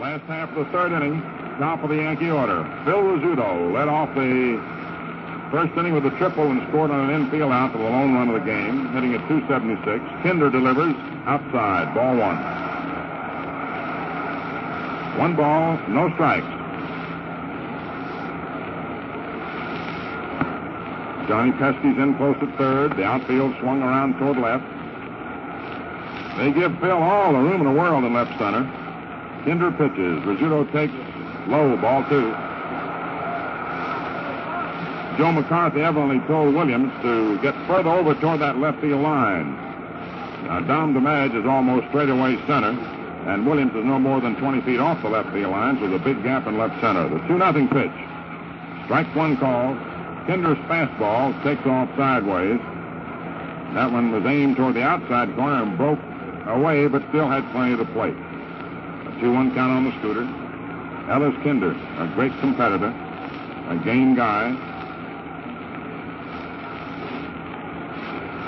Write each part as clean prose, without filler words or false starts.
Last half of the third inning, top of the Yankee order. Phil Rizzuto led off the first inning with a triple and scored on an infield out for the lone run of the game, hitting at 276. Kinder delivers outside, ball one. 1 ball, no strikes. Johnny Pesky's in close at third. The outfield swung around toward left. They give Phil all the room in the world in left center. Kinder pitches. Rizzuto takes low, ball 2. Joe McCarthy evidently told Williams to get further over toward that left field line. Now, Dom DeMadge is almost straightaway center, and Williams is no more than 20 feet off the left field line, so there's a big gap in left center. The 2-0 pitch. Strike one call. Kinder's fastball takes off sideways. That one was aimed toward the outside corner and broke away, but still had plenty of the plate. A 2-1 count on the scooter. Ellis Kinder, a great competitor, a game guy.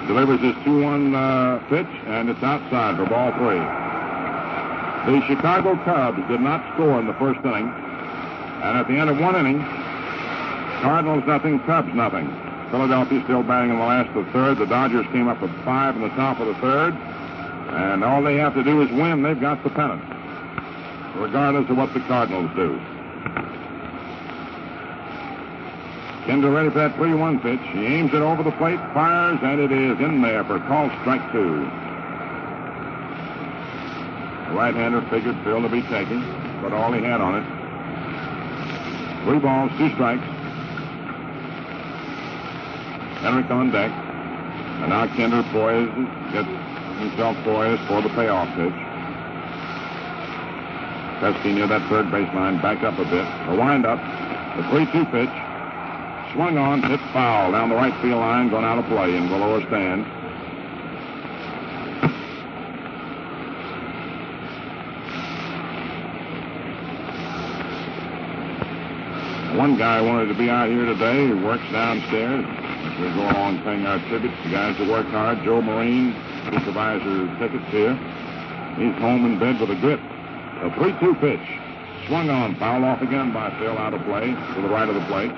Delivers his 2-1 pitch, and it's outside for ball 3. The Chicago Cubs did not score in the first inning, and at the end of 1 inning, Cardinals nothing, Cubs nothing. Philadelphia still batting in the last of the third. The Dodgers came up with 5 in the top of the third, and all they have to do is win. They've got the pennant, regardless of what the Cardinals do. Kinder ready for that 3-1 pitch. He aims it over the plate, fires, and it is in there for call strike 2. The right-hander figured Phil to be taken, but all he had on it. 3 balls, 2 strikes. Henrik on deck. And now Kinder gets himself poised for the payoff pitch. Pesky near that third baseline, back up a bit. The windup, the 3-2 pitch. Swung on, hit foul down the right field line, gone out of play in the lower stand. One guy wanted to be out here today who works downstairs. As we go along paying our tribute to guys that work hard. Joe Marine, supervisor tickets here. He's home in bed with a grip. A 3-2 pitch. Swung on, foul off again by Phil, out of play to the right of the plate.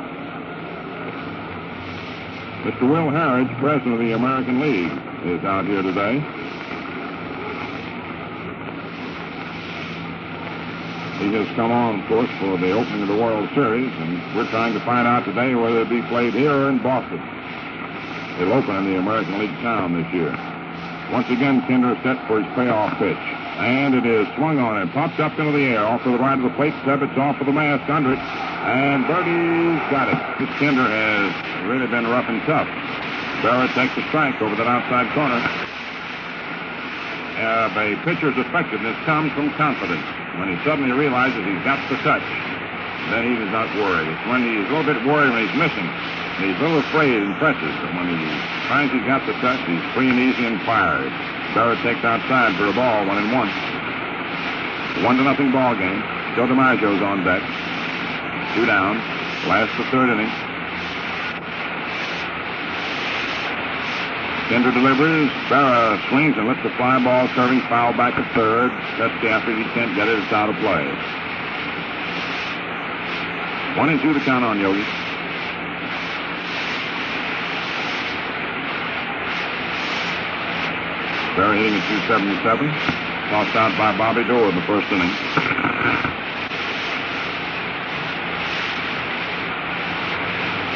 Mr. Will Harridge, president of the American League, is out here today. He has come on, of course, for the opening of the World Series, and we're trying to find out today whether it be played here or in Boston. It'll open in the American League town this year. Once again, Kinder set for his payoff pitch. And it is swung on and popped up into the air off to the right of the plate. Stebbits off of the mask under it. And Birdie's got it. This Kinder has really been rough and tough. Barrett takes a strike over that outside corner. A pitcher's effectiveness comes from confidence. When he suddenly realizes he's got the touch, then he does not worry. It's when he's a little bit worried when he's missing. He's a little afraid and presses. But when he finds he's got the touch, he's free and easy and fires. Barrett takes outside for a ball, 1-1. 1-0 ball game. Joe DiMaggio's on deck. 2 down. Last the third inning. Kinder delivers. Barra swings and lets the fly ball curving foul back at third. Pesky after he can't get it, it's out of play. 1-2 to count on Yogi. Barra hitting at 277. Tossed out by Bobby Doe in the first inning.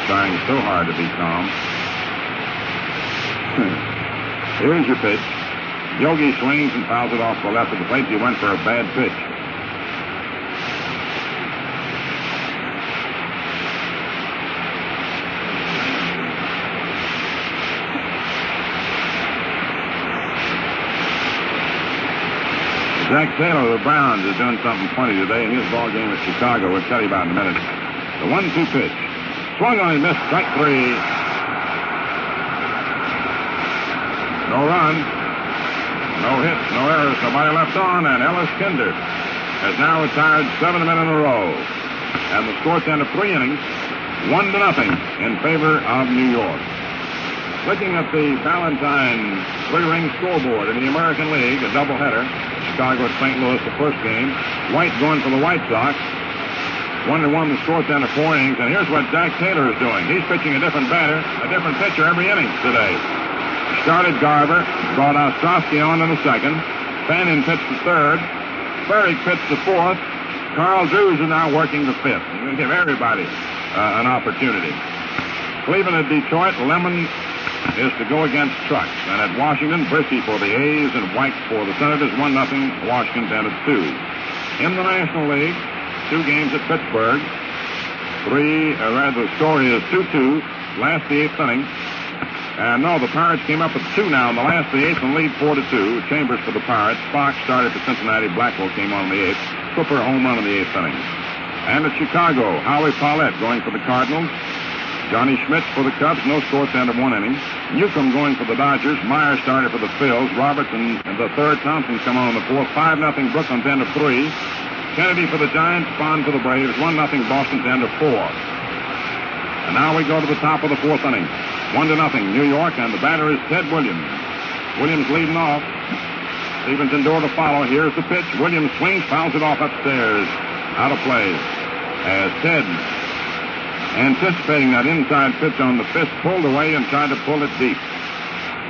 Trying so hard to be calm. Here's your pitch. Yogi swings and fouls it off the left of the plate. He went for a bad pitch. Zach Taylor of the Browns is doing something funny today in his ball game at Chicago. We'll tell you about in a minute. The 1-2 pitch. Swung on and missed. Strike 3. No run. No hits. No errors. Nobody left on. And Ellis Kinder has now retired 7 men in a row. And the score at the end of 3 innings, 1-0 in favor of New York. Looking at the Valentine 3-ring scoreboard in the American League, a doubleheader. Chicago at St. Louis the first game. White going for the White Sox. 1-1 the score at the end of 4 innings. And here's what Jack Taylor is doing. He's pitching a different batter, a different pitcher every inning today. Started Garver, brought Ostrowski on in the second. Fannin pitched the third. Berg pitched the fourth. Carl Drews is now working the fifth. He's going to give everybody an opportunity. Cleveland at Detroit. Lemon is to go against Trucks. And at Washington, Brisky for the A's and White for the Senators. 1-0. Washington down at 2. In the National League, 2 games at Pittsburgh. The score is 2-2. Last the 8th inning. And no, the Pirates came up with 2 now in the last of the 8th and lead 4-2. Chambers for the Pirates. Fox started for Cincinnati. Blackwell came on in the 8th. Cooper home run in the 8th inning. And at Chicago, Howie Paulette going for the Cardinals. Johnny Schmidt for the Cubs. No score at the end of 1 inning. Newcomb going for the Dodgers. Meyer started for the Phils. Roberts and the third. Thompson come on in the 4th. 5-0 Brooklyn's end of 3. Kennedy for the Giants. Bond for the Braves. 1-0 Boston's end of 4. And now we go to the top of the 4th inning. 1-0 New York, and the batter is Ted Williams. Williams leading off. Stevens indoor to follow. Here's the pitch. Williams swings, fouls it off upstairs. Out of play. As Ted, anticipating that inside pitch on the fist, pulled away and tried to pull it deep.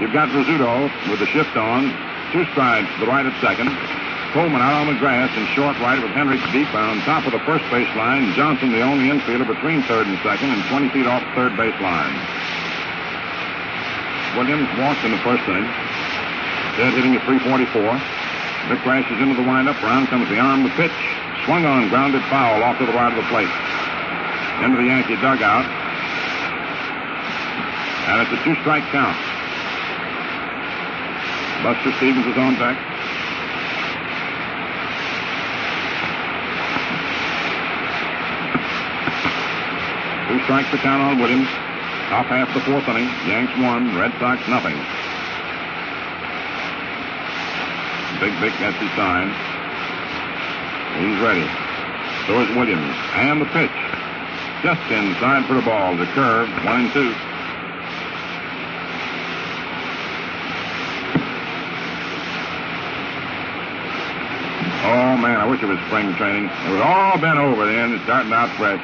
You've got Rizzuto with the shift on. 2 strides to the right at second. Coleman out on the grass in short right with Hendricks deep on top of the first base line. Johnson the only infielder between third and second and 20 feet off the third base line. Williams walked in the first inning. Ted hitting at 344. Vic crashes into the windup. Round comes the arm, the pitch. Swung on, grounded foul off to the right of the plate. Into the Yankee dugout. And it's a 2-strike count. Buster Stevens is on deck. Two strikes to count on Williams. Top half the 4th inning. Yanks 1, Red Sox nothing. Big Vic gets his sign. He's ready. So is Williams. And the pitch. Just inside for the ball. The curve, 1-2. Oh, man, I wish it was spring training. It was all bent over then. It's starting out fresh.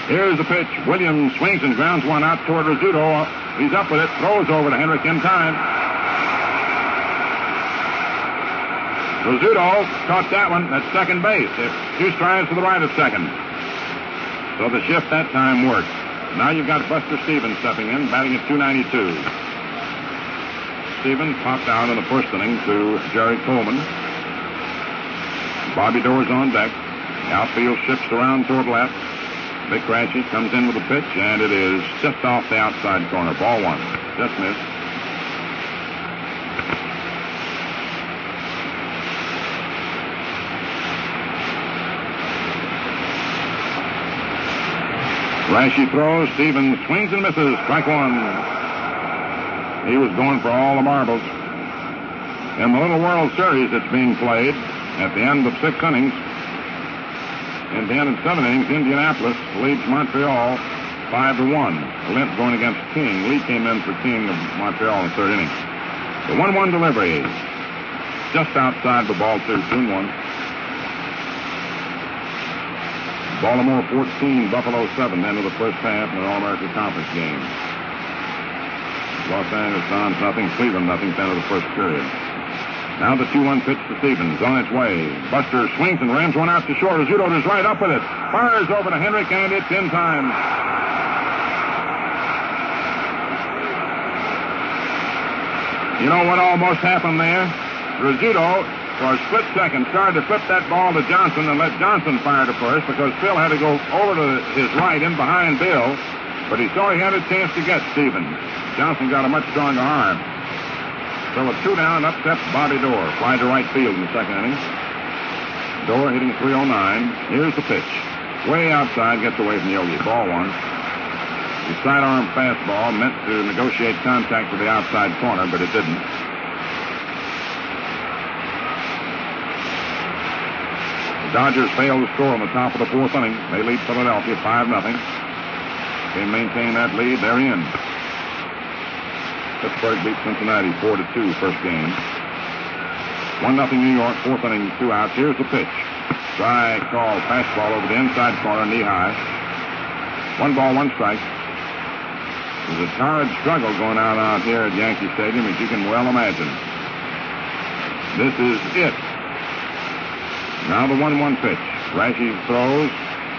Here's the pitch. Williams swings and grounds one out toward Rizzuto. He's up with it. Throws over to Hendrick in time. Rizzuto caught that one at second base. 2 strides to the right of second. So the shift that time worked. Now you've got Buster Stevens stepping in, batting at .292. Stevens popped out in the first inning to Jerry Coleman. Bobby Doerr's on deck. The outfield shifts around toward left. Vic Raschi comes in with a pitch, and it is just off the outside corner. Ball 1. Just missed. Raschi throws. Stevens swings and misses. Strike 1. He was going for all the marbles. In the little World Series that's being played at the end of 6 innings, in the end of 7 innings, Indianapolis leads Montreal 5-1. Lint going against King. Lee came in for King of Montreal in the 3rd inning. The 1-1 delivery. Just outside the ball 2, 2-1. Baltimore 14, Buffalo 7, end of the first half in an All-American Conference game. Los Angeles Dons nothing, Cleveland nothing, end of the first period. Now the 2-1 pitch to Stevens on its way. Buster swings and rams one out to short. Rizzuto is right up with it. Fires over to Hendrick, and it's in time. You know what almost happened there? Rizzuto, for a split second, started to flip that ball to Johnson and let Johnson fire to first because Phil had to go over to his right in behind Bill, but he saw he had a chance to get Stevens. Johnson got a much stronger arm. So with 2 down, up steps Bobby Doerr. Fly to right field in the 2nd inning. Doerr hitting 309. Here's the pitch. Way outside, gets away from Yogi. Ball 1. The sidearm fastball meant to negotiate contact with the outside corner, but it didn't. The Dodgers failed to score on the top of the 4th inning. They lead Philadelphia 5-0. They maintain that lead. They're in. Pittsburgh beat Cincinnati 4-2 first game. 1-0 New York, fourth inning, 2 outs. Here's the pitch. Strike call, fastball over the inside corner, knee high. 1 ball, 1 strike. There's a torrid struggle going on out here at Yankee Stadium, as you can well imagine. This is it. Now the 1-1 pitch. Rashi throws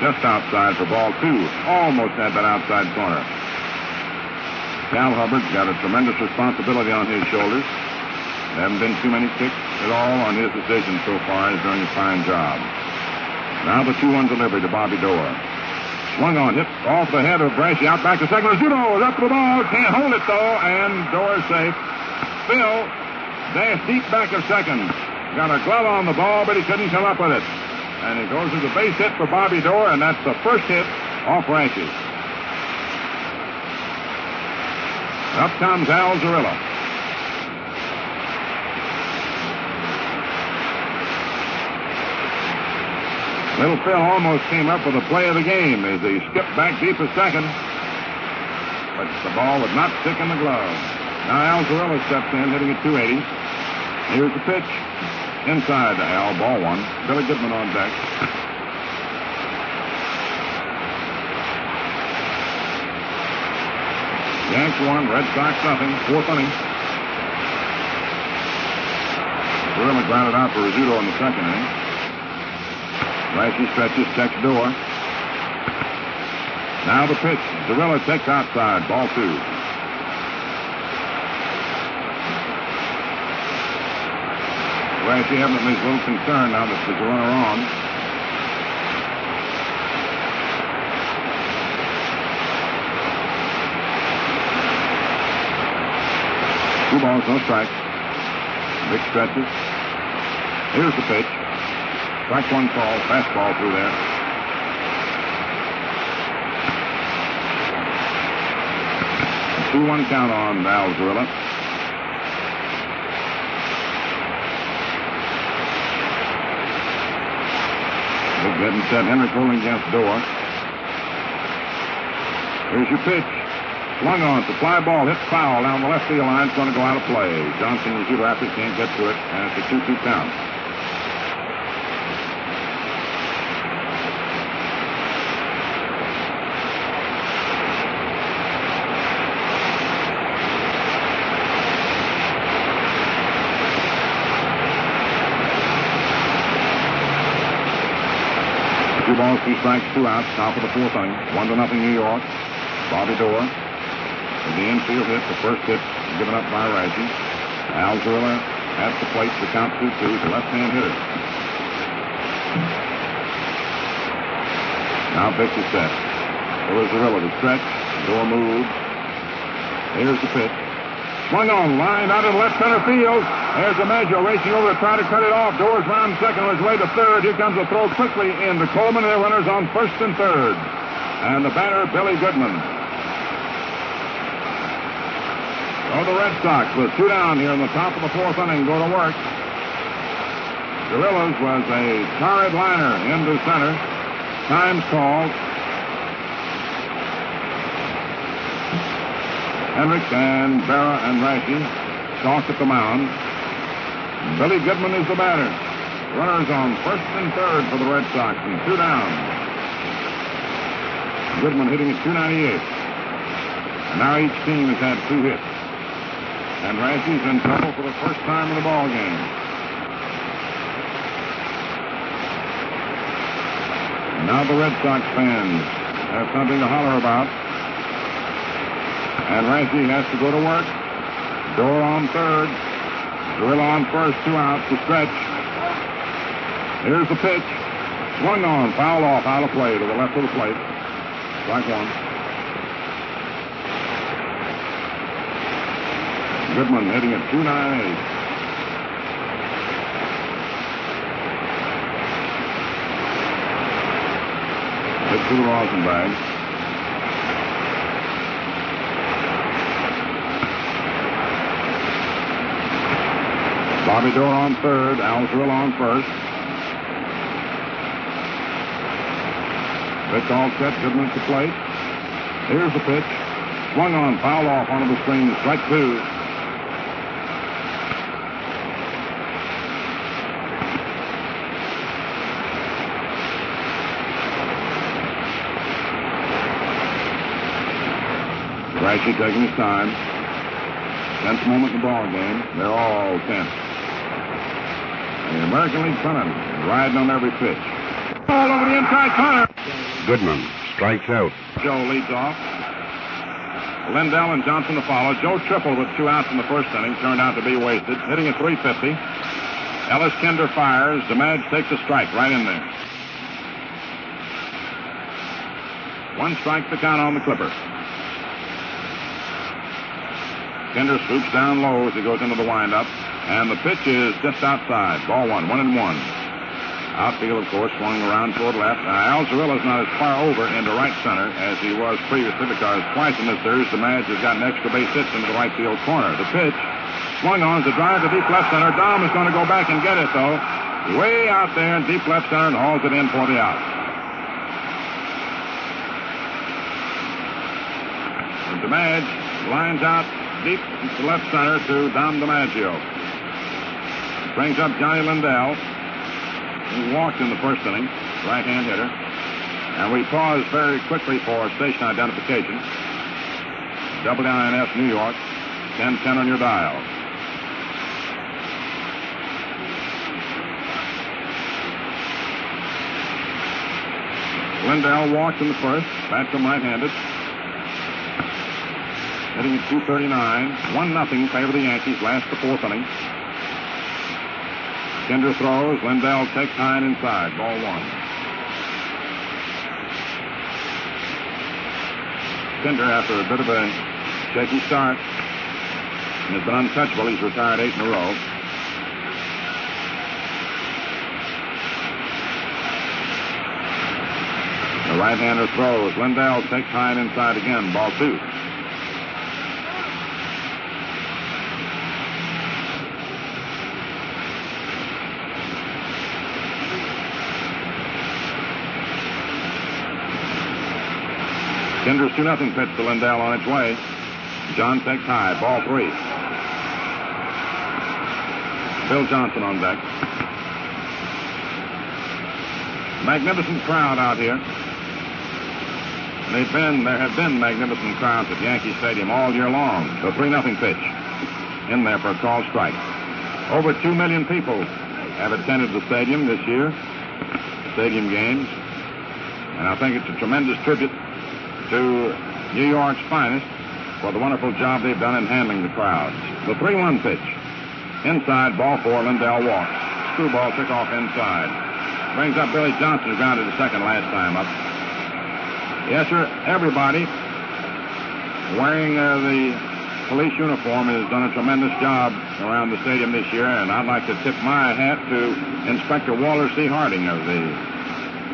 just outside for ball 2. Almost had that outside corner. Cal Hubbard's got a tremendous responsibility on his shoulders. There haven't been too many kicks at all on his decision so far. He's doing a fine job. Now the 2-1 delivery to Bobby Dorr. Swung on, hit off the head of Brashy. Out back to second. Rizzuto is up to the ball. Can't hold it, though, and Dorr's safe. Phil, dashed deep back of second. Got a glove on the ball, but he couldn't come up with it. And it goes as a base hit for Bobby Dorr, and that's the first hit off Rashi. Up comes Al Zarilla. Little Phil almost came up with the play of the game as he skipped back deep at second. But the ball would not stick in the glove. Now Al Zarilla steps in, hitting at 280. Here's the pitch. Inside to Al, ball 1. Billy Goodman on deck. Yanks 1, Red Sox nothing. Fourth inning. Zarilla grounded out for Rizzuto in the second inning. Rashi stretches, checks Dorr. Now the pitch. Zarilla takes outside. Ball 2. Rashi evidently is a little concerned now that there's a runner on. Two balls, no strikes. Big stretches. Here's the pitch. Strike 1 call. Fastball through there. A 2-1 count on Al Zarilla. Big getting set. Henry pulling against Dorr. Here's your pitch. Swung on. The fly ball hit foul down the left field line. It's going to go out of play. Johnson, the shooter after, can't get to it. And it's a 2-2 count. Two balls, 2 strikes, 2 outs. Top of the fourth inning. 1-0 New York. Bobby Dorr. With the infield hit, the first hit given up by Rashi. Al Zarilla at the plate to count 2-2. The left-hand hitter. Now pitch is set. There was Zarilla to stretch. Dorr moves. Here's the pitch. Swung on, line out in left center field. There's DiMaggio racing over to try to cut it off. Dorr's round second on his way to third. Here comes a throw quickly into Coleman. Their runners on first and third. And the batter, Billy Goodman. So the Red Sox with 2 down here in the top of the fourth inning go to work. Gorilla's was a torrid liner into center. Time's called. Hendricks and Berra and Rashi talk at the mound. Billy Goodman is the batter. Runners on first and third for the Red Sox and 2 down. Goodman hitting at 298. And now each team has had 2 hits. And Rashi's in trouble for the first time in the ball game. And now the Red Sox fans have something to holler about. And Rashi has to go to work. Dorr on third. Zarilla on first, 2 outs to stretch. Here's the pitch. Swung on, fouled off, out of play to the left of the plate. Strike 1. Goodman hitting at 298. Hit to the rosin bag. Bobby Dorr on third. Al Zarilla on first. Pitch all set. Goodman at the plate. Here's the pitch. Swung on, fouled off onto the screen. Strike 2. Brashy taking his time. Tense moment in the ball game. They're all tense. The American League pennant riding on every pitch. Ball over the inside corner. Goodman strikes out. Joe leads off. Lindell and Johnson to follow. Joe tripled with 2 outs in the first inning. Turned out to be wasted. Hitting at .350. Ellis Kinder fires. DeMadge takes a strike right in there. 1 strike to count on the Clipper. Kinder swoops down low as he goes into the windup. And the pitch is just outside. Ball 1, 1-1. Outfield, of course, swung around toward left. Al Zarilla's not as far over into right center as he was previously because twice in this series, DeMadge has gotten extra base hits into the right field corner. The pitch swung on as a drive to deep left center. Dom is going to go back and get it, though. Way out there in deep left center and hauls it in for the out. And DeMadge lines out deep to left center to Dom DiMaggio. Brings up Johnny Lindell, who walked in the first inning, right-hand hitter. And we pause very quickly for station identification. WINS New York, 1010 on your dial. Lindell walked in the first, back from right-handed. Hitting at .239, 1-0 favor the Yankees, last the 4th inning. Kinder throws. Lindell takes high and inside. Ball 1. Kinder, after a bit of a shaky start, has been untouchable. He's retired 8 in a row. The right-hander throws. Lindell takes high and inside again. Ball 2. Kinder's 2-0 pitch to Lindell on its way. John takes high. Ball 3. Bill Johnson on deck. Magnificent crowd out here. There have been magnificent crowds at Yankee Stadium all year long. The 3-0 pitch in there for a called strike. Over 2 million people have attended the stadium this year, stadium games. And I think it's a tremendous tribute to New York's finest for the wonderful job they've done in handling the crowds. The 3-1 pitch. Inside, ball 4, Lindell walks. Screwball took off inside. Brings up Billy Johnson, who grounded to second last time up. Yes, sir, everybody wearing the police uniform has done a tremendous job around the stadium this year, and I'd like to tip my hat to Inspector Walter C. Harding of the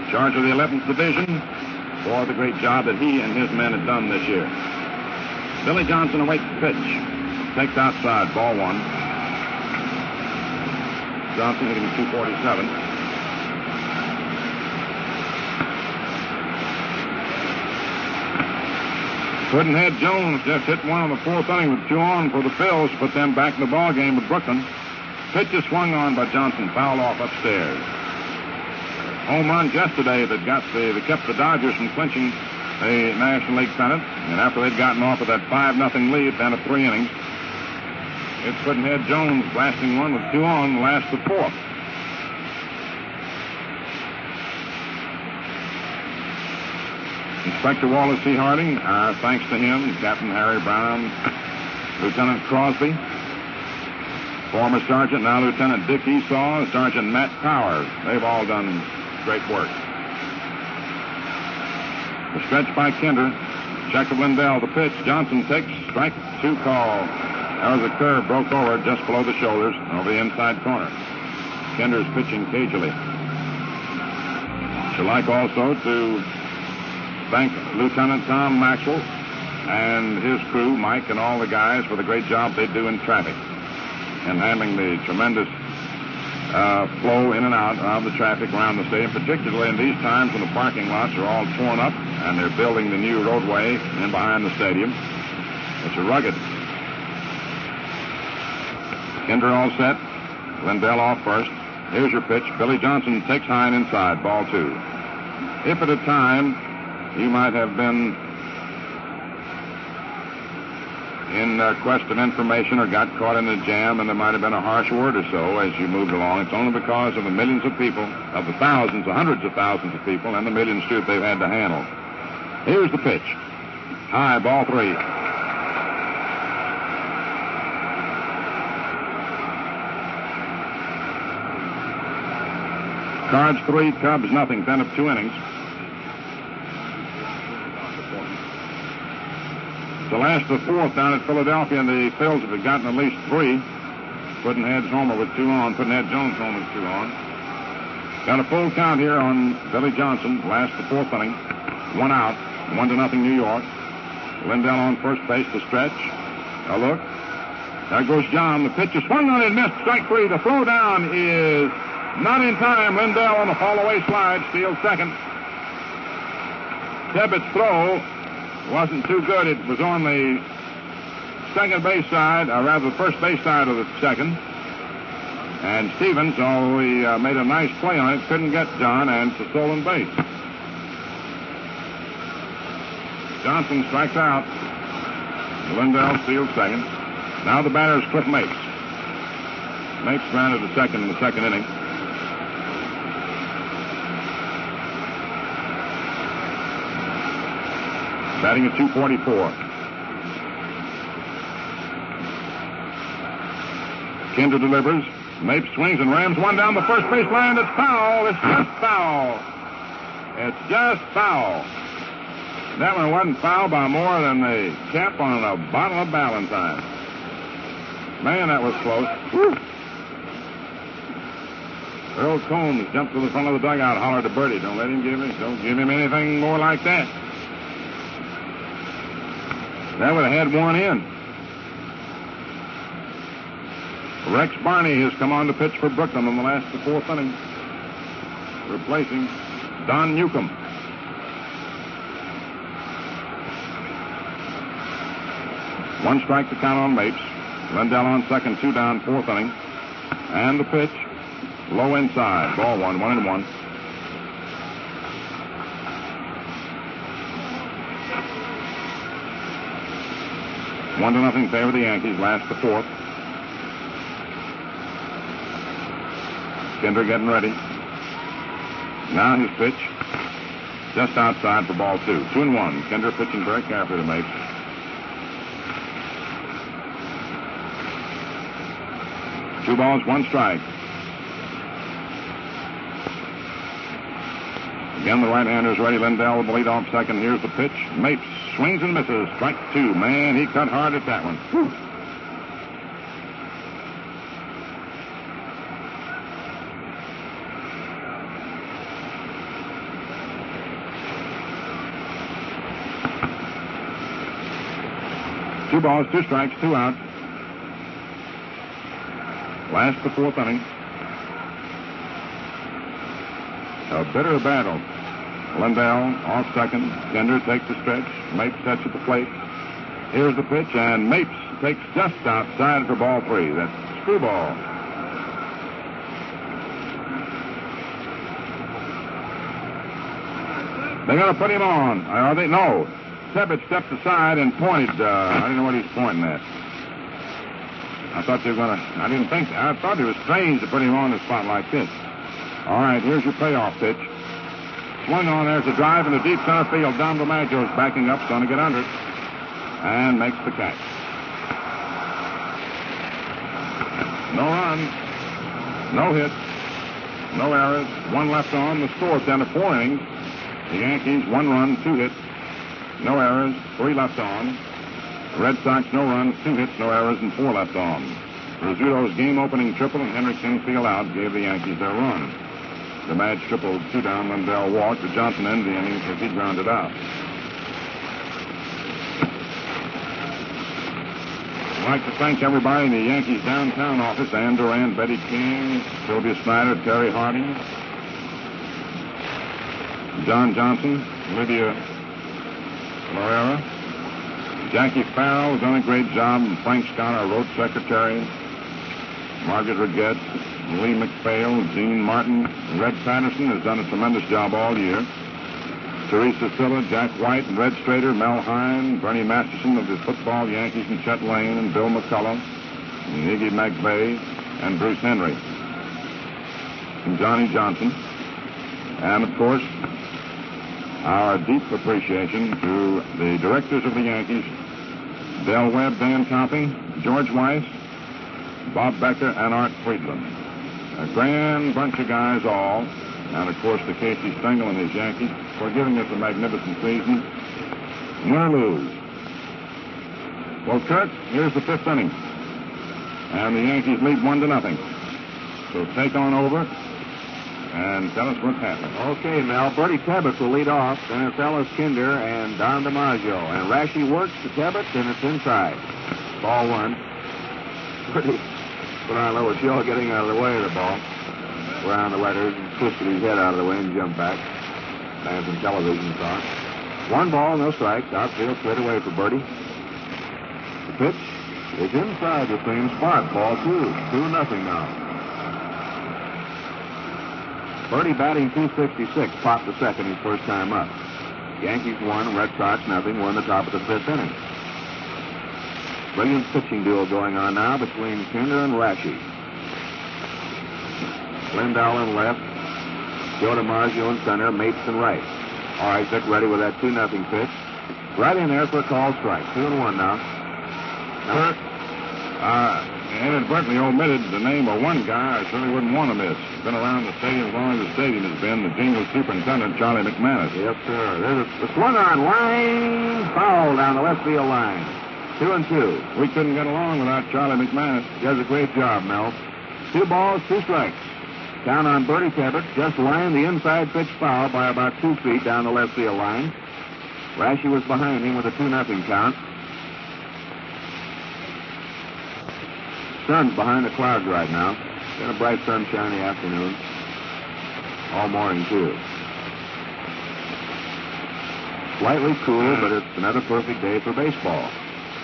charge of the 11th Division for the great job that he and his men have done this year. Billy Johnson awaits the pitch. Takes outside, ball 1. Johnson hitting 247. Puddinhead Jones just hit one in the 4th inning with 2 on for the Phils, put them back in the ball game with Brooklyn. Pitch is swung on by Johnson, fouled off upstairs. Home runs yesterday that kept the Dodgers from clinching the National League pennant. And after they'd gotten off of that 5-0 lead at the end of 3 innings, it's Puddinhead Jones blasting one with 2 on, last the 4th. Inspector Wallace C. Harding, our thanks to him, Captain Harry Brown, Lieutenant Crosby, former Sergeant, now Lieutenant Dick Esau, Sergeant Matt Powers. They've all done great work. The stretch by Kinder. Check of Lindell. The pitch. Johnson takes strike 2 call. There was a curve, broke over just below the shoulders, over the inside corner. Kinder's pitching cagily. Should like also to thank Lieutenant Tom Maxwell and his crew, Mike and all the guys, for the great job they do in traffic and handling the tremendous flow in and out of the traffic around the stadium, particularly in these times when the parking lots are all torn up and they're building the new roadway in behind the stadium. It's a rugged. Kinder all set. Lindell off first. Here's your pitch. Billy Johnson takes high and inside. Ball 2. If at a time you might have been in quest of information or got caught in a jam and there might have been a harsh word or so as you moved along. It's only because of the millions of people, of the thousands, the hundreds of thousands of people, and the millions, too, that they've had to handle. Here's the pitch. High, ball 3. Cards 3, Cubs nothing, 10 of 2 innings. The last of the 4th down at Philadelphia, and the Phils have gotten at least 3. Pudd'nhead's homer with 2 on. Pudd'nhead Jones' homer with 2 on. Got a full count here on Billy Johnson. Last of the 4th inning. 1 out. 1-0 New York. Lindell on first base to stretch. A look. There goes John. The pitch is swung on and missed. Strike 3. The throw down is not in time. Lindell on the fall-away slide steals second. Tebbett's throw wasn't too good. It was on the second base side, or rather the first base side of the second. And Stevens, although he made a nice play on it, couldn't get John, and it's a stolen base. Johnson strikes out. Lindell steals second. Now the batter is Cliff Mapes. Mapes grounded to second in the second inning. Batting at 244. Kinder delivers. Mapes swings and rams one down the first base line. It's foul. It's just foul. It's just foul. That one wasn't foul by more than the cap on a bottle of Ballantine. Man, that was close. Whew. Earl Combs jumped to the front of the dugout, hollered to Bertie, don't give him anything more like that. That would have had one in. Rex Barney has come on to pitch for Brooklyn in the last of the 4th inning, replacing Don Newcomb. One strike to count on Mapes. Lindell on second, 2 down, 4th inning. And the pitch, low inside. Ball 1, 1-1. One to nothing favor the Yankees. Last the 4th. Kinder getting ready. Now his pitch, just outside for ball 2. 2-1. Kinder pitching very carefully to Mapes. Two balls, one strike. Again, the right-hander's ready. Lindell will lead off second. Here's the pitch. Mapes swings and misses. Strike 2. Man, he cut hard at that one. Whew. Two balls, 2 strikes, 2 outs. Last the 4th inning. A bitter battle. Lindell off second. Kinder takes the stretch. Mapes sets at the plate. Here's the pitch, and Mapes takes just outside for ball 3. That's screwball. They're going to put him on. Are they? No. Tebbett stepped aside and pointed. I didn't know what he was pointing at. I thought they were going to. I didn't think. I thought it was strange to put him on a spot like this. All right, here's your payoff pitch. Swung on, there's a drive in the deep center field. Dom DiMaggio's backing up, going to get under it. And makes the catch. No run, no hit, no errors, 1 left on. The score at the end of 4 innings. The Yankees, 1 run, 2 hits, no errors, 3 left on. The Red Sox, no runs, 2 hits, no errors, and 4 left on. Rizzuto's game-opening triple and Henry Kingsfield out gave the Yankees their run. The match tripled 2 down. Lindell walked. The Johnson ended the inning as he grounded out. I'd like to thank everybody in the Yankees downtown office. Ann Durant, Betty King, Sylvia Snyder, Terry Harding, John Johnson, Lydia Lorera, Jackie Farrell has done a great job, and Frank Scott, our road secretary, Margaret Regetz, Lee McPhail, Gene Martin, Red Patterson has done a tremendous job all year. Teresa Silla, Jack White, and Red Strader, Mel Hine, Bernie Masterson of the football Yankees, and Chet Lane, and Bill McCullough, and Iggy McVeigh, and Bruce Henry, and Johnny Johnson. And, of course, our deep appreciation to the directors of the Yankees, Del Webb, Dan Topping, George Weiss, Bob Becker, and Art Friedland. A grand bunch of guys all. And, of course, to Casey Stengel and his Yankees for giving us a magnificent season. Win or lose. Well, Kurt, here's the fifth inning. And the Yankees lead 1-0. So take on over and tell us what's happening. Okay, Mel. Bertie Tebbett will lead off. Then it's Ellis Kinder and Don DiMaggio. And Rashi works to Tebbett, and it's inside. Ball one. Bertie put on a little show getting out of the way of the ball. Around the letters and twisted his head out of the way and jumped back. Fans and television saw it. 1 ball, no strikes. Outfield straight away for Bertie. The pitch is inside the same spot. Ball 2. 2-0 now. Bertie batting .266. Popped the second his first time up. Yankees 1, Red Sox 0. We're in the top of the fifth inning. Brilliant pitching duel going on now between Kinder and Rashi. Lindell in left, Joe DiMaggio in center, Mates in right. All right, Vic ready with that 2-0 pitch. Right in there for a called strike. 2-1 now. Kurt, inadvertently omitted the name of one guy I certainly wouldn't want to miss. Been around the stadium as long as the stadium has been, the Jingles superintendent, Charlie McManus. Yes, sir. There's a swung on line, foul down the left field line. 2-2. We couldn't get along without Charlie McManus. He does a great job, Mel. 2 balls, 2 strikes. Down on Bertie Tebbett, just lined the inside pitch foul by about 2 feet down the left field line. Rashi was behind him with a 2-0 count. Sun's behind the clouds right now. Been a bright sunshiny afternoon. All morning, too. Slightly cool, but it's another perfect day for baseball.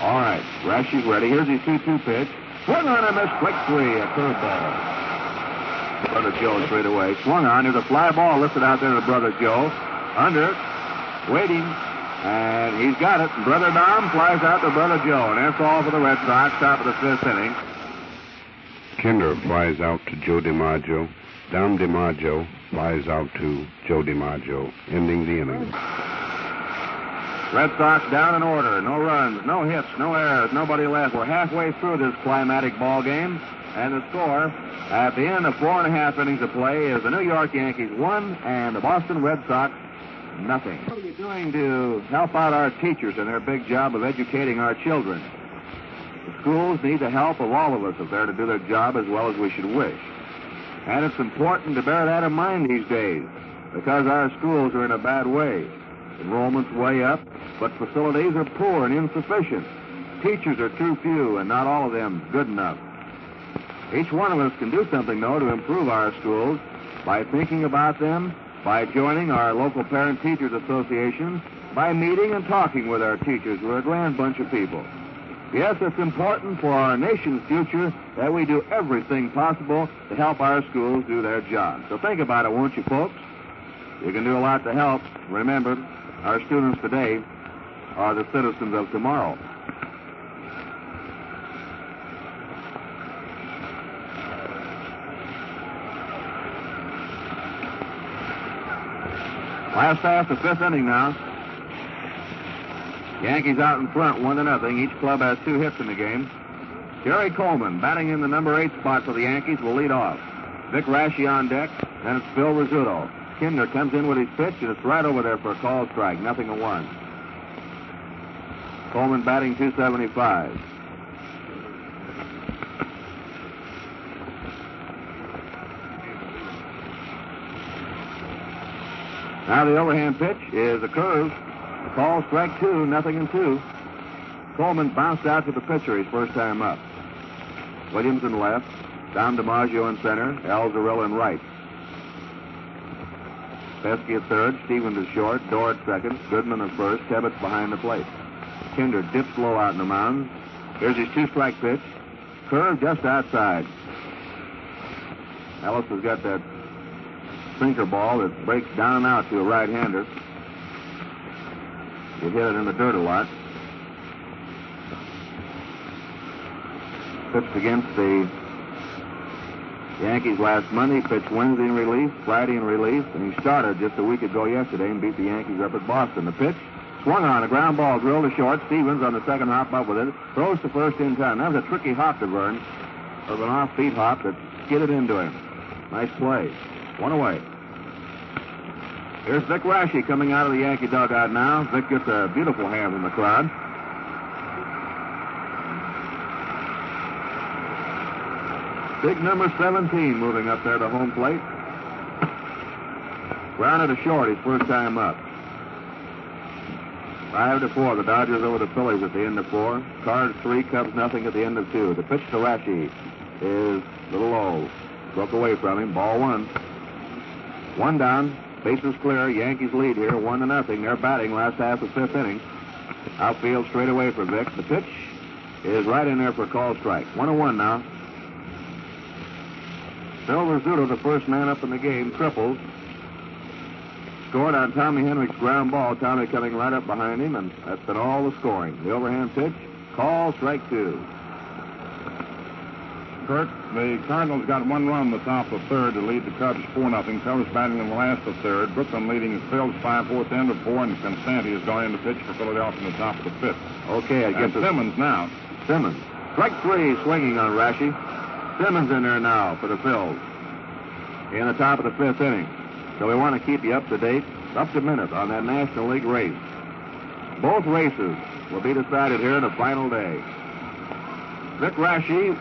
All right, Rashi's ready. Here's his 2-2 pitch. Swung on and missed. Strike 3, a curveball. Brother Joe straight away. Swung on. There's a fly ball lifted out there to Brother Joe. Under. Waiting. And he's got it. Brother Dom flies out to Brother Joe. And that's all for the Red Sox. Top of the fifth inning. Kinder flies out to Joe DiMaggio. Dom DiMaggio flies out to Joe DiMaggio, ending the inning. Red Sox down in order. No runs, no hits, no errors, nobody left. We're halfway through this climatic ball game. And the score at the end of 4.5 innings of play is the New York Yankees 1 and the Boston Red Sox 0. What are we doing to help out our teachers in their big job of educating our children? The schools need the help of all of us if they're to do their job as well as we should wish. And it's important to bear that in mind these days because our schools are in a bad way. Enrollment's way up, but facilities are poor and insufficient. Teachers are too few and not all of them good enough. Each one of us can do something, though, to improve our schools by thinking about them, by joining our local parent-teachers associations, by meeting and talking with our teachers. We're a grand bunch of people. Yes, it's important for our nation's future that we do everything possible to help our schools do their job. So think about it, won't you, folks? You can do a lot to help. Remember, our students today are the citizens of tomorrow. Last half, the fifth inning now. Yankees out in front, 1-0. Each club has 2 hits in the game. Jerry Coleman, batting in the number 8 spot for the Yankees, will lead off. Vic Rashi on deck, then it's Phil Rizzuto. Kinder comes in with his pitch, and it's right over there for a called strike, 0-1. Coleman batting .275. Now the overhand pitch is a curve. A call, strike 2, 0-2. Coleman bounced out to the pitcher his first time up. Williams in left, Dom DiMaggio in center, Al Zarilla in right. Pesky at third, Stevens is short, Dorr at second, Goodman at first, Tebbett's behind the plate. Kinder dips low out in the mound. Here's his 2-strike pitch. Curve just outside. Ellis has got that sinker ball that breaks down and out to a right-hander. You hit it in the dirt a lot. Pitched against the Yankees last Monday, pitched Wednesday in relief, Friday in relief, and he started just a week ago yesterday and beat the Yankees up at Boston. The pitch swung on, a ground ball drilled to short. Stevens on the second hop up with it, throws to first in time. That was a tricky hop to Vern, of an off-beat hop that skidded into him. Nice play. One away. Here's Vic Raschi coming out of the Yankee dugout now. Vic gets a beautiful hand from the crowd. Big number 17 moving up there to home plate. Grounded to short his first time up. 5-4. The Dodgers over the Phillies at the end of 4. Cards 3, Cubs nothing at the end of 2. The pitch to Raschi is a little low. Broke away from him. Ball 1. 1 down. Bases clear. Yankees lead here 1-0. They're batting last half of 5th inning. Outfield straight away for Vic. The pitch is right in there for a call strike. 1-1 now. Phil Rizzuto, the first man up in the game, triples. Scored on Tommy Henrich's ground ball. Tommy coming right up behind him, and that's been all the scoring. The overhand pitch, call, strike 2. Kurt, the Cardinals got 1 run in the top of 3rd to lead the Cubs 4-0. Cubs batting in the last of 3rd. Brooklyn leading the Phils 5-4 end of 4, and Constanti is going in to pitch for Philadelphia in the top of the 5th. Okay, I guess Simmons now. Simmons. Strike 3 swinging on Raschi. Simmons in there now for the Phils in the top of the 5th inning. So we want to keep you up to date, up to minute on that National League race. Both races will be decided here in the final day. Vic Raschi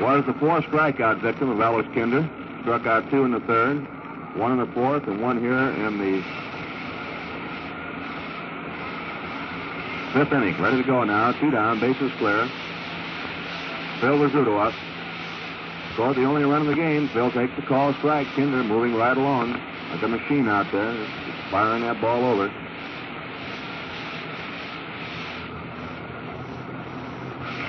was the 4 strikeout victim of Ellis Kinder. Struck out 2 in the 3rd, 1 in the 4th, and 1 here in the 5th inning. Ready to go now. 2 down, bases clear. Phil Rizzuto up. Scored the only run of the game. Phil takes the call strike. Kinder moving right along like a machine out there, just firing that ball over.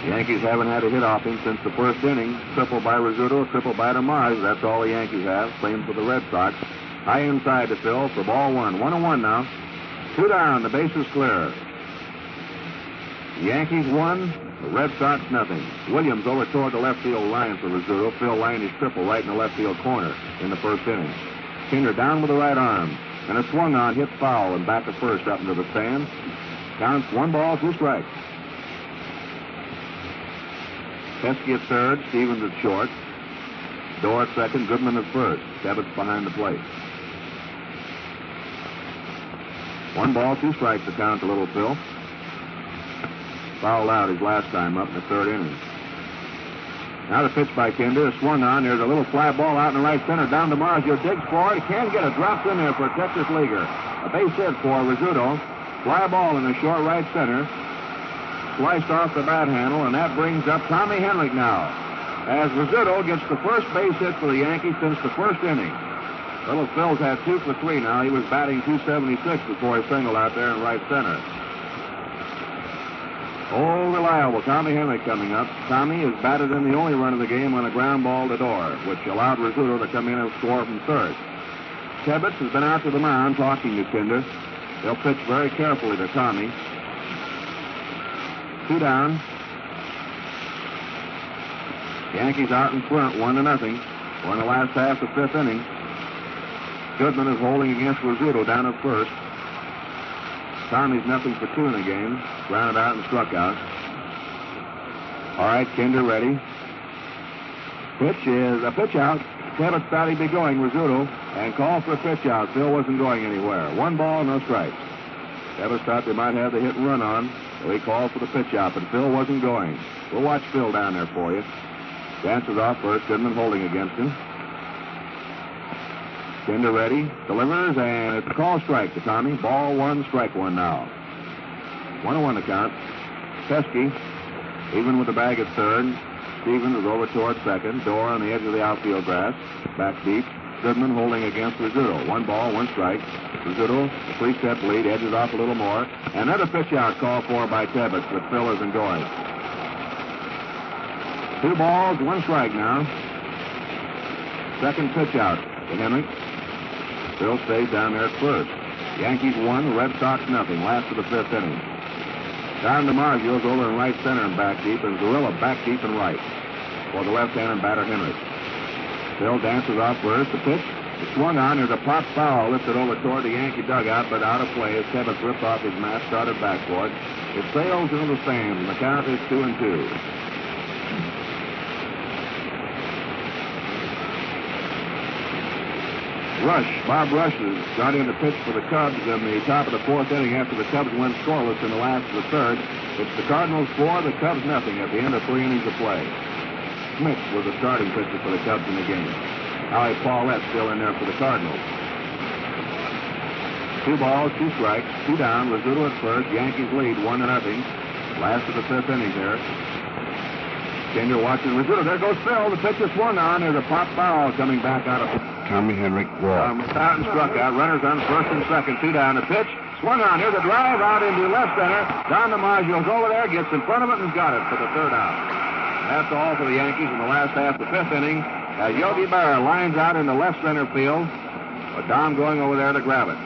The Yankees haven't had a hit off him since the 1st inning. Triple by Rizzuto, triple by DeMars. That's all the Yankees have. Same for the Red Sox. High inside to Phil for ball 1. 1-1 now. 2 down. The base is clear. The Yankees 1. The Red Sox nothing. Williams over toward the left field line for Rizzuto. Phil lined his triple right in the left field corner in the 1st inning. Kinder down with the right arm. And a swung on, hit foul, and back to first up into the stands. Counts 1 ball, 2 strikes. Pesky at 3rd, Stevens at short. Dorr at 2nd, Goodman at 1st. Devitt's behind the plate. 1 ball, 2 strikes to count to little Phil. Fouled out his last time up in the 3rd inning. Now the pitch by Kinder is swung on. There's a little fly ball out in the right center. Down to Marzio. Digs for it. He can't get it. Drops in there for a Texas leaguer. A base hit for Rizzuto. Fly ball in the short right center. Sliced off the bat handle, and that brings up Tommy Henrich now. As Rizzuto gets the first base hit for the Yankees since the 1st inning. Little Phil's had 2 for 3 now. He was batting .276 before he singled out there in right center. Oh, reliable. Tommy Henrich coming up. Tommy has batted in the only run of the game on a ground ball to Dorr, which allowed Rizzuto to come in and score from 3rd. Tebbetts has been out to the mound talking to Kinder. They'll pitch very carefully to Tommy. 2 down. Yankees out in front, 1-0. We're in the last half of 5th inning. Goodman is holding against Rizzuto down at 1st. Tommy's nothing for 2 in the game. Grounded out and struck out. All right, Kinder ready. Pitch is a pitch out. Tebbetts thought he'd be going, Rizzuto, and called for a pitch out. Phil wasn't going anywhere. 1 ball, no strikes. Tebbetts thought they might have the hit and run on, so he called for the pitch out, but Phil wasn't going. We'll watch Phil down there for you. Dances off first. Goodman holding against him. Kinder ready, delivers, and it's a call strike to Tommy. Ball 1, strike 1 now. 1-1 to count. Pesky, even with the bag at 3rd. Stevens is over toward 2nd. Dorr on the edge of the outfield grass. Back deep. Goodman holding against Rizzuto. 1 ball, 1 strike. Rizzuto, a 3-step lead, edges off a little more. Another pitch out called for by Tebbetts, but Phil isn't going. 2 balls, 1 strike now. Second pitch out to Henrich. Phil stays down there at 1st. Yankees 1, the Red Sox nothing. Last of the fifth inning. Don DiMaggio's over in right center and back deep, and Gorilla back deep and right for the left-hander batter Henry. Bill dances off first. The pitch is swung on. There's a pop foul lifted over toward the Yankee dugout, but out of play as Kevin ripped off his mask, started backboard. It sails into the stands, and the count is 2-2. Bob Rush has got in to pitch for the Cubs in the top of the fourth inning after the Cubs went scoreless in the last of the third. It's the Cardinals 4, the Cubs nothing at the end of 3 innings of play. Smith was the starting pitcher for the Cubs in the game. Howie Paulette still in there for the Cardinals. 2 balls, 2 strikes, 2 down. Rizzuto at first. Yankees lead 1-0. Last of the fifth inning there. Kinder watching Rizzuto. There goes Phil. The pitch is swung on. There's a pop foul coming back out of Tommy Henrik walked. Stoughton struck out. Runners on first and second. 2 down. The pitch swung on. Here's a drive out into left center. Don DiMaggio's over there, gets in front of it, and got it for the third out. That's all for the Yankees in the last half of the fifth inning. As Yogi Berra lines out in the left center field, with Don going over there to grab it.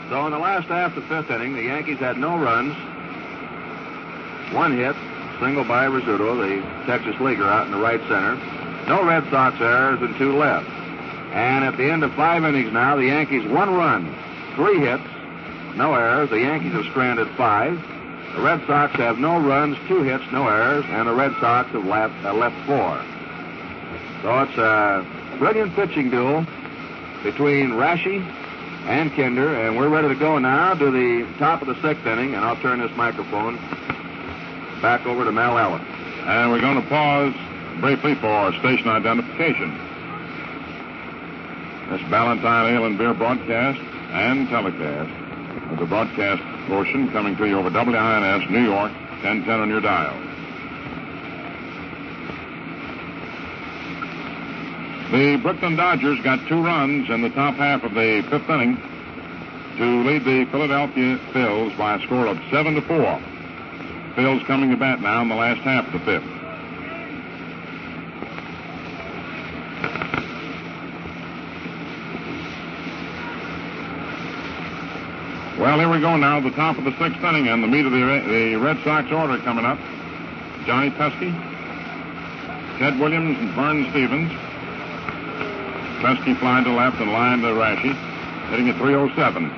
So in the last half of the fifth inning, the Yankees had no runs, 1 hit, single by Rizzuto, the Texas leaguer out in the right center. No Red Sox errors and 2 left. And at the end of 5 innings now, the Yankees 1 run, 3 hits, no errors. The Yankees have stranded 5. The Red Sox have no runs, 2 hits, no errors, and the Red Sox have left 4. So it's a brilliant pitching duel between Rashi and Kinder, and we're ready to go now to the top of the 6th inning, and I'll turn this microphone back over to Mel Allen. And we're going to pause briefly for station identification. This Ballantine Ale and Beer broadcast and telecast of the broadcast portion coming to you over WINS, New York, 1010 on your dial. The Brooklyn Dodgers got 2 runs in the top half of the 5th inning to lead the Philadelphia Phils by a score of 7-4. Phils coming to bat now in the last half of the 5th. Well, here we go now, the top of the 6th inning, and the meat of the Red Sox order coming up. Johnny Pesky, Ted Williams, and Vern Stevens. Pesky flying to left and line to Rashi, hitting at 307.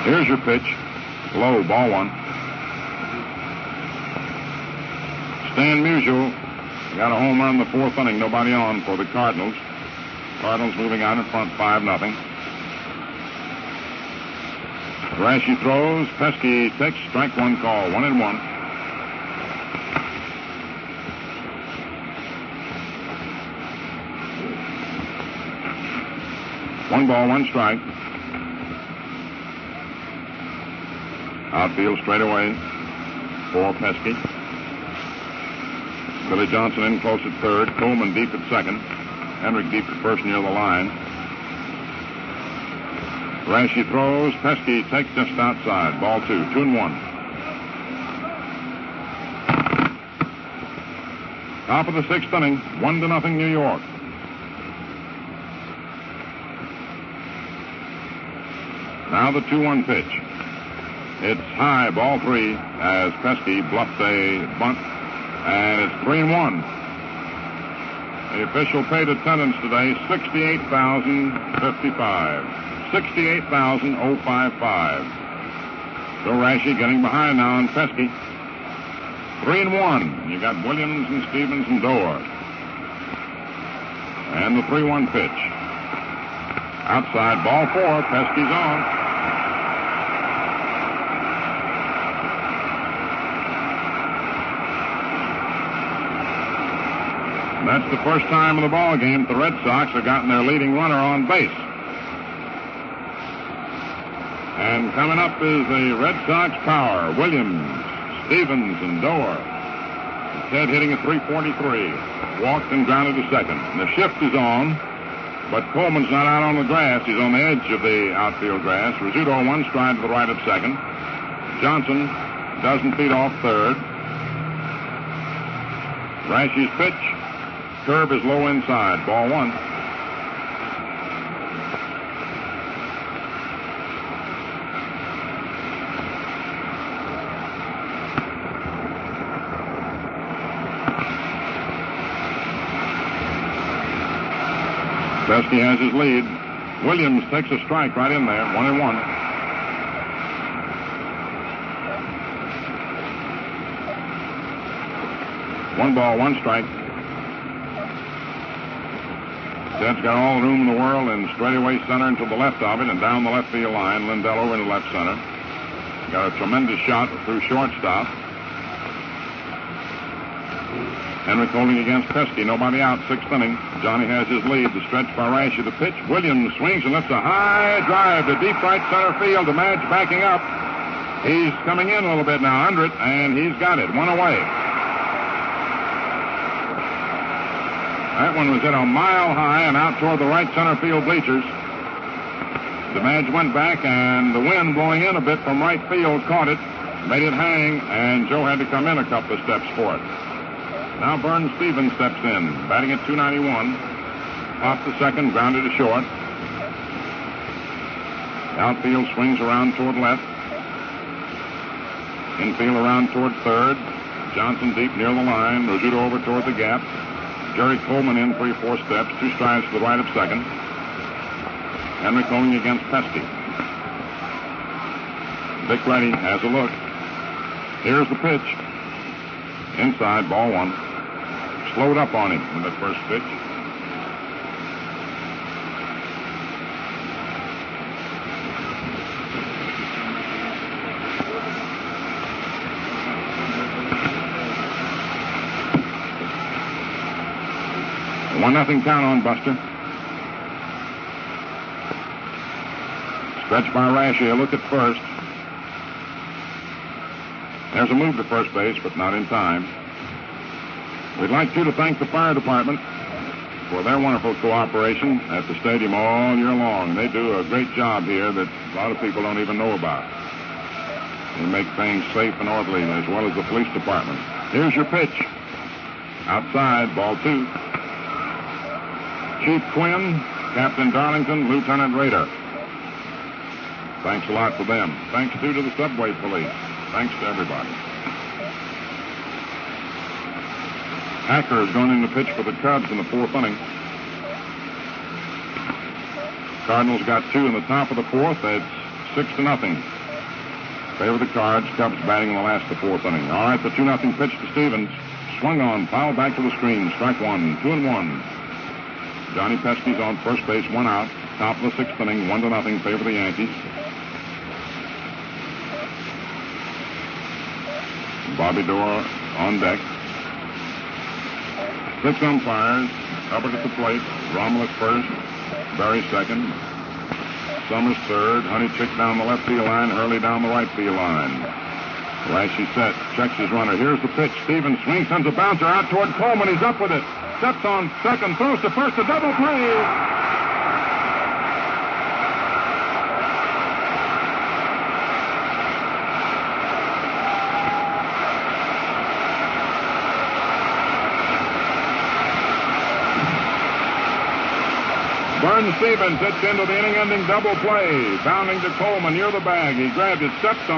Here's your pitch. Low, ball 1. Stan Musial got a home run in the 4th inning. Nobody on for the Cardinals. Cardinals moving out in front 5-0. Rashi throws. Pesky takes strike 1 call. 1-1. One ball, 1 strike. Outfield straight away for Pesky. Billy Johnson in close at third. Coleman deep at second. Henrik deep at first near the line. Rashi throws. Pesky takes just outside. Ball 2. 2-1. Top of the 6th inning. 1-0 New York. Now the 2-1 pitch. It's high, ball 3, as Pesky bluffed a bunt, and it's 3-1. The official paid attendance today, 68,055. 68,055. So Rashi getting behind now on Pesky. 3-1. You got Williams and Stevens and Dorr. And the 3-1 pitch. Outside, ball 4, Pesky's on. That's the first time in the ball game the Red Sox have gotten their leading runner on base. And coming up is the Red Sox power. Williams, Stevens, and Dorr. Ted hitting at 343. Walked and grounded to second. And the shift is on, but Coleman's not out on the grass. He's on the edge of the outfield grass. Rizzuto 1 stride to the right of second. Johnson a dozen feet off third. Rashie's pitch. Curve is low inside. Ball one. Pesky has his lead. Williams takes a strike right in there. 1-1. One ball, one strike. Ted's got all the room in the world in straightaway center and to the left of it and down the left field line. Lindell over into left center. Got a tremendous shot through shortstop. Henrik holding against Pesky. Nobody out. Sixth inning. Johnny has his lead. The stretch by Rash at the pitch. Williams swings and lifts a high drive to deep right center field. The match backing up. He's coming in a little bit now under it, and he's got it. One away. That one was hit a mile high and out toward the right center field bleachers. The match went back, and the wind blowing in a bit from right field caught it, made it hang, and Joe had to come in a couple of steps for it. Now Vern Stevens steps in, batting at .291. Off the second, grounded to short. Outfield swings around toward left. Infield around toward third. Johnson deep near the line. Rizzuto over toward the gap. Jerry Coleman in 3-4 steps. 2 strides to the right of second. Henrik going against Pesky. Dick Reddy has a look. Here's the pitch. Inside, ball one. Slowed up on him in the first pitch. A 1-0 count on Buster. Stretch by Rashi. A look at first. There's a move to first base, but not in time. We'd like you to thank the fire department for their wonderful cooperation at the stadium all year long. They do a great job here that a lot of people don't even know about. They make things safe and orderly, as well as the police department. Here's your pitch. Outside, ball 2. Chief Quinn, Captain Darlington, Lieutenant Rader. Thanks a lot for them. Thanks, too, to the subway police. Thanks to everybody. Hacker is going in to pitch for the Cubs in the 4th inning. Cardinals got 2 in the top of the 4th. It's 6-0. Favor the Cards. Cubs batting in the last of the 4th inning. All right, the 2-0 pitch to Stevens. Swung on, foul back to the screen. Strike 1, 2-1. Johnny Pesky's on first base, 1 out. Top of the 6th inning, 1-0. Favor the Yankees. Bobby Dorr on deck. 6 umpires. Hubbard at the plate. Romulus first. Barry second. Summers third. Honeychick down the left field line. Hurley down the right field line. Lashley set. Checks his runner. Here's the pitch. Stevens swings, sends a bouncer out toward Coleman. He's up with it. Steps on second. Throws to first. A double play. Vern Stevens hits into the inning-ending double play. Bounding to Coleman near the bag. He grabbed it, stepped on